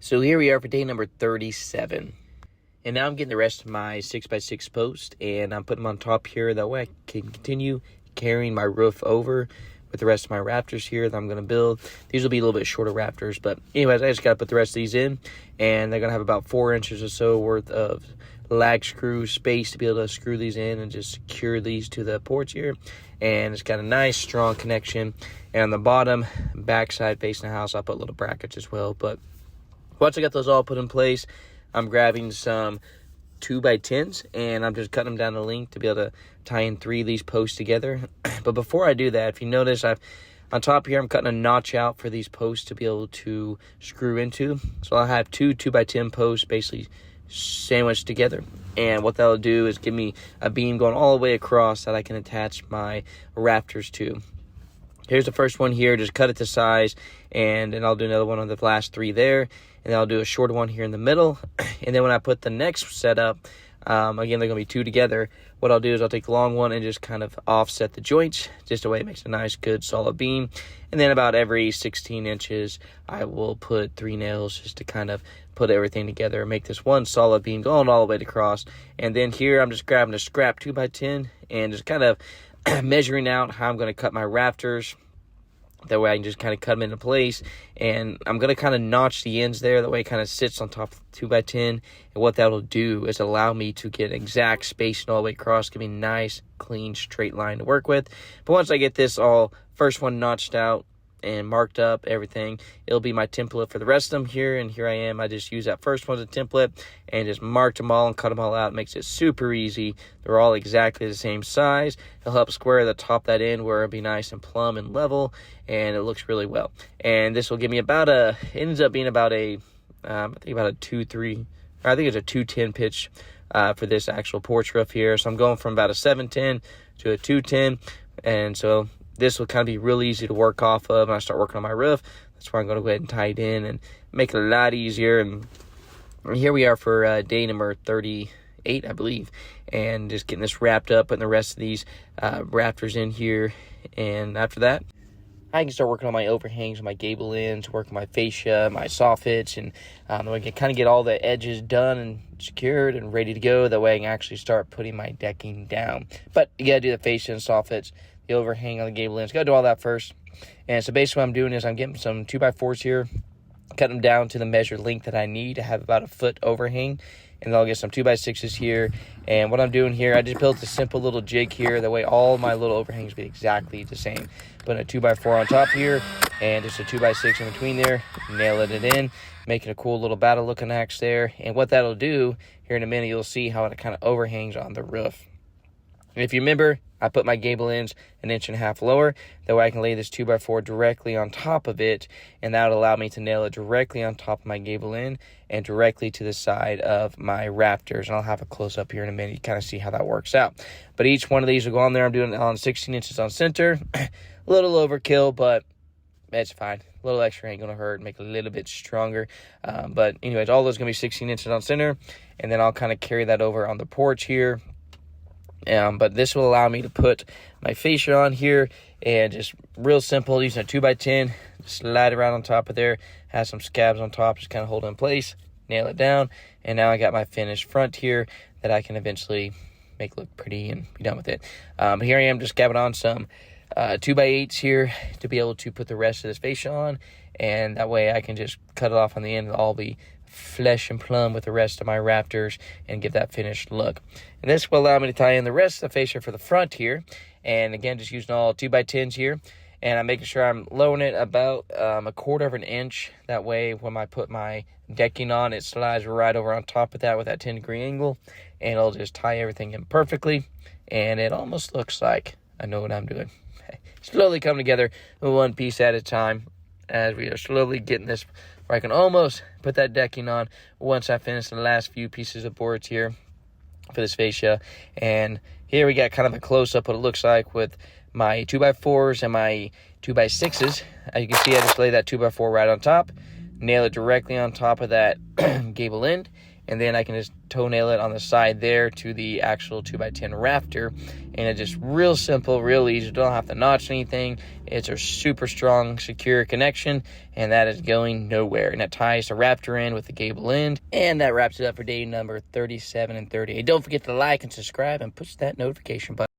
So here we are for day number 37. And now I'm getting the rest of my 6x6 posts, and I'm putting them on top here. That way I can continue carrying my roof over with the rest of my rafters here that I'm going to build. These will be a little bit shorter rafters, but anyways, I just got to put the rest of these in, and they're going to have about 4 inches or so worth of lag screw space to be able to screw these in and just secure these to the porch here. And it's got a nice strong connection. And on the bottom backside facing the house, I'll put little brackets as well. But once I got those all put in place, I'm grabbing some 2x10s and I'm just cutting them down the length to be able to tie in 3 of these posts together. But before I do that, if you notice, on top here, I'm cutting a notch out for these posts to be able to screw into. So I'll have 2 2x10 posts basically sandwiched together. And what that'll do is give me a beam going all the way across that I can attach my rafters to. Here's the first one here, just cut it to size, and then I'll do another one on the last 3 there, and then I'll do a shorter one here in the middle. And then when I put the next set up, again, they're going to be 2 together. What I'll do is I'll take the long one and just kind of offset the joints, just the way it makes a nice, good, solid beam. And then about every 16 inches, I will put 3 nails just to kind of put everything together and make this one solid beam going all the way across. And then here, I'm just grabbing a scrap 2x10 and just kind of measuring out how I'm going to cut my rafters. That way I can just kind of cut them into place. And I'm going to kind of notch the ends there. That way it kind of sits on top of the 2x10. And what that will do is allow me to get exact spacing all the way across. Give me a nice, clean, straight line to work with. But once I get this all, first one notched out and marked up, everything, it'll be my template for the rest of them here. And here I am. I just use that first one as a template and just marked them all and cut them all out. It makes it super easy. They're all exactly the same size. It'll help square the top that end where it'll be nice and plumb and level, and it looks really well. And this will give me about it ends up being about I think about a 210 pitch for this actual porch roof here. So I'm going from about a 710 to a 210, and so this will kind of be really easy to work off of when I start working on my roof. That's why I'm going to go ahead and tie it in and make it a lot easier. And here we are for day number 38, I believe. And just getting this wrapped up, putting the rest of these rafters in here. And after that, I can start working on my overhangs, my gable ends, work on my fascia, my soffits, and I can kind of get all the edges done and secured and ready to go. That way I can actually start putting my decking down. But you got to do the fascia and soffits, the overhang on the gable ends. Got to do all that first. And so basically what I'm doing is I'm getting some 2x4s here, cut them down to the measured length that I need to have about a foot overhang. And then I'll get some 2x6s here. And what I'm doing here, I just built a simple little jig here. That way all my little overhangs be exactly the same. Putting a 2x4 on top here and just a 2x6 in between there. Nailing it in, making a cool little battle looking axe there. And what that'll do, here in a minute, you'll see how it kind of overhangs on the roof. And if you remember, I put my gable ends 1.5 inches lower. That way I can lay this 2x4 directly on top of it, and that would allow me to nail it directly on top of my gable end and directly to the side of my rafters. And I'll have a close up here in a minute. You kind of see how that works out. But each one of these will go on there. I'm doing it on 16 inches on center. A little overkill, but it's fine. A little extra ain't going to hurt. Make it a little bit stronger. But anyways, all those going to be 16 inches on center. And then I'll kind of carry that over on the porch here. But this will allow me to put my fascia on here and just real simple, using a 2x10, slide it around on top of there, have some scabs on top, just kind of hold it in place, nail it down, and now I got my finished front here that I can eventually make look pretty and be done with it. Here I am just scabbing on some 2x8s here to be able to put the rest of this fascia on, and that way I can just cut it off on the end and all be flesh and plumb with the rest of my rafters and get that finished look. And this will allow me to tie in the rest of the fascia for the front here. And again, just using all 2x10s here. And I'm making sure I'm lowering it about 1/4 inch. That way, when I put my decking on, it slides right over on top of that with that 10-degree angle. And it'll just tie everything in perfectly. And it almost looks like I know what I'm doing. Slowly come together one piece at a time as we are slowly getting this where I can almost put that decking on once I finish the last few pieces of boards here for this fascia. And here we got kind of a close-up what it looks like with my 2x4s and my 2x6s. As you can see, I just lay that 2x4 right on top, nail it directly on top of that gable end, and then I can just toe nail it on the side there to the actual 2x10 rafter. And it's just real simple, real easy. Don't have to notch anything. It's a super strong, secure connection, and that is going nowhere. And that ties the Raptor end with the Gable end. And that wraps it up for day number 37 and 38. Don't forget to like and subscribe and push that notification button.